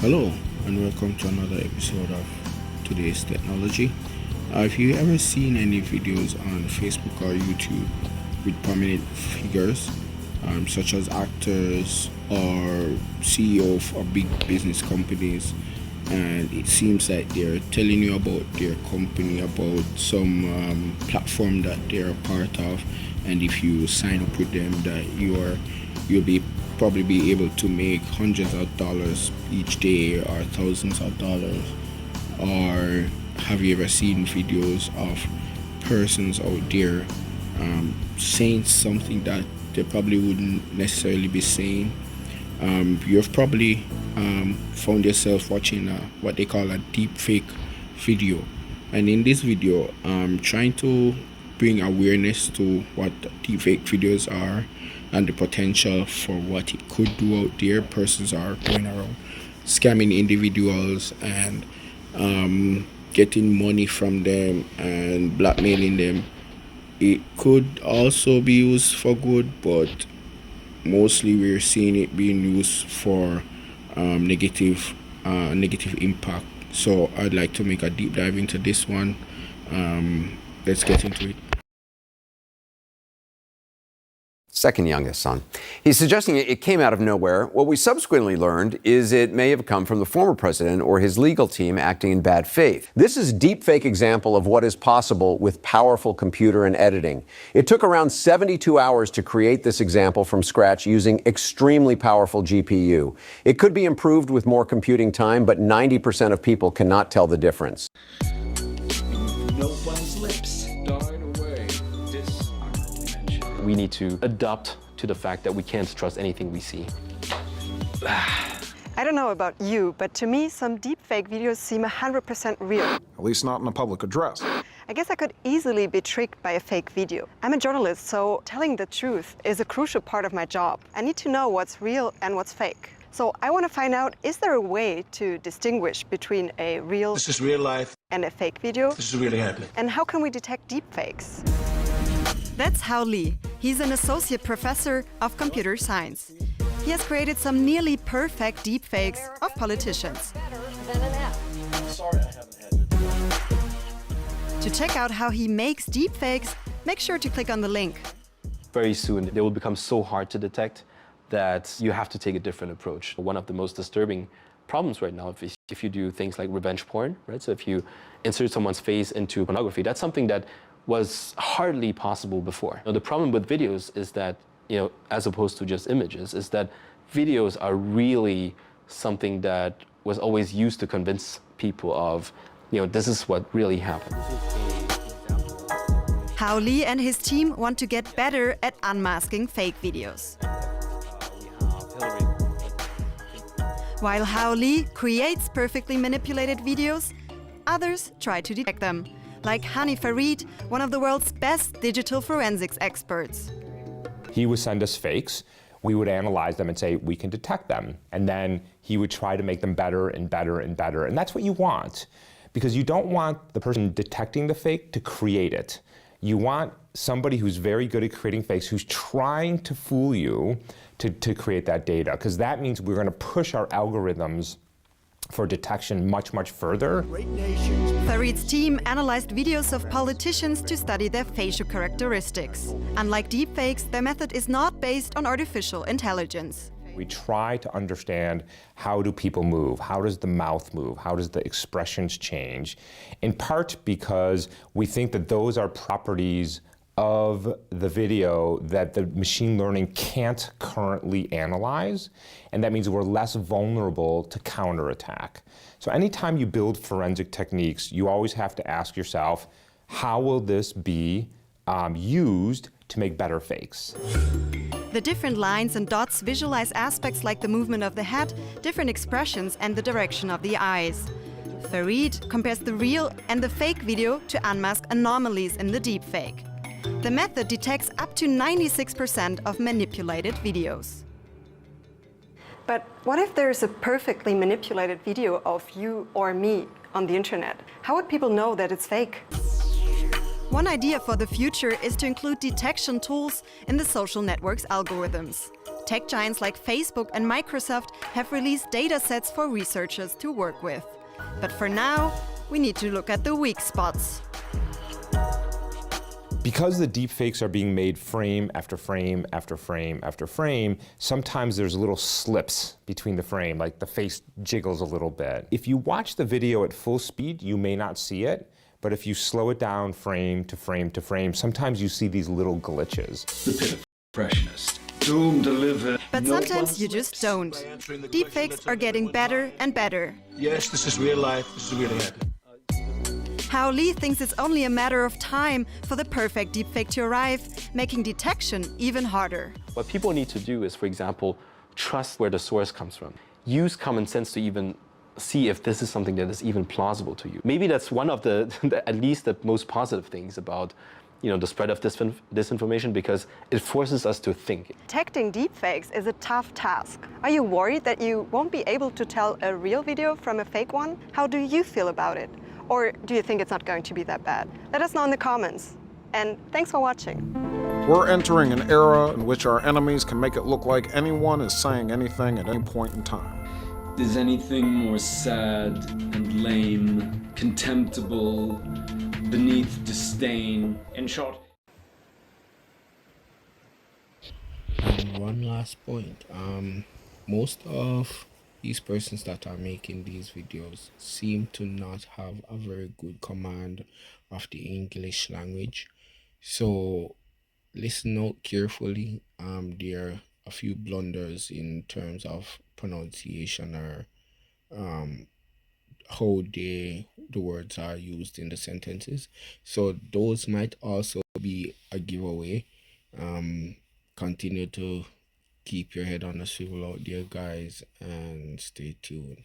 Hello and welcome to another episode of Today's Technology. If you ever seen any videos on Facebook or YouTube with prominent figures such as actors or CEO of big business companies, and it seems like they're telling you about their company, about some platform that they're a part of, and if you sign up with them that you'll probably be able to make hundreds of dollars each day or thousands of dollars. Or have you ever seen videos of persons out there saying something that they probably wouldn't necessarily be saying? You've probably found yourself watching what they call a deep fake video, and in this video I'm trying to bring awareness to what deep fake videos are and the potential for what it could do out there. Persons are going around scamming individuals and getting money from them and blackmailing them. It could also be used for good, but mostly we're seeing it being used for negative impact. So I'd like to make a deep dive into this one. Let's get into it. Second youngest son. He's suggesting it came out of nowhere. What we subsequently learned is it may have come from the former president or his legal team acting in bad faith. This is a deepfake example of what is possible with powerful computer and editing. It took around 72 hours to create this example from scratch using extremely powerful GPU. It could be improved with more computing time, but 90% of people cannot tell the difference. No one's lips died away. We need to adapt to the fact that we can't trust anything we see. I don't know about you, but to me, some deepfake videos seem 100% real. At least not in a public address. I guess I could easily be tricked by a fake video. I'm a journalist, so telling the truth is a crucial part of my job. I need to know what's real and what's fake. So I want to find out, is there a way to distinguish between a real This is real life. and a fake video? This is really happening. And how can we detect deepfakes? That's Hao Li. He's an associate professor of computer science. He has created some nearly perfect deepfakes of politicians. To check out how he makes deepfakes, make sure to click on the link. Very soon, they will become so hard to detect that you have to take a different approach. One of the most disturbing problems right now, if you do things like revenge porn, right? So if you insert someone's face into pornography, that's something that was hardly possible before. The problem with videos is that, as opposed to just images, is that videos are really something that was always used to convince people of, this is what really happened. Hao Li and his team want to get better at unmasking fake videos. While Hao Li creates perfectly manipulated videos, others try to detect them, like Hani Farid, one of the world's best digital forensics experts. He would send us fakes. We would analyze them and say, we can detect them. And then he would try to make them better and better and better. And that's what you want, because you don't want the person detecting the fake to create it. You want somebody who's very good at creating fakes, who's trying to fool you to create that data, because that means we're going to push our algorithms for detection much, much further. Farid's team analyzed videos of politicians to study their facial characteristics. Unlike deepfakes, their method is not based on artificial intelligence. We try to understand, how do people move? How does the mouth move? How does the expressions change? In part because we think that those are properties of the video that the machine learning can't currently analyze, and that means we're less vulnerable to counterattack. So anytime you build forensic techniques, you always have to ask yourself, how will this be used to make better fakes? The different lines and dots visualize aspects like the movement of the head, different expressions, and the direction of the eyes. Farid compares the real and the fake video to unmask anomalies in the deepfake. The method detects up to 96% of manipulated videos. But what if there's a perfectly manipulated video of you or me on the internet? How would people know that it's fake? One idea for the future is to include detection tools in the social network's algorithms. Tech giants like Facebook and Microsoft have released datasets for researchers to work with. But for now, we need to look at the weak spots. Because the deepfakes are being made frame after frame after frame after frame, sometimes there's little slips between the frame, like the face jiggles a little bit. If you watch the video at full speed, you may not see it, but if you slow it down frame to frame to frame, sometimes you see these little glitches. The pit of freshness. Doom delivered. But sometimes you just don't. Deepfakes are getting better and better. Yes, this is real life. This is really happening. How Lee thinks it's only a matter of time for the perfect deepfake to arrive, making detection even harder. What people need to do is, for example, trust where the source comes from. Use common sense to even see if this is something that is even plausible to you. Maybe that's one of the, at least the most positive things about the spread of disinformation, because it forces us to think. Detecting deepfakes is a tough task. Are you worried that you won't be able to tell a real video from a fake one? How do you feel about it? Or do you think it's not going to be that bad? Let us know in the comments. And thanks for watching. We're entering an era in which our enemies can make it look like anyone is saying anything at any point in time. Is anything more sad and lame, contemptible, beneath disdain? In short, And one last point, most of these persons that are making these videos seem to not have a very good command of the English language. So listen out carefully. There are a few blunders in terms of pronunciation or how the words are used in the sentences. So those might also be a giveaway. Continue to keep your head on a swivel out there, guys, and stay tuned.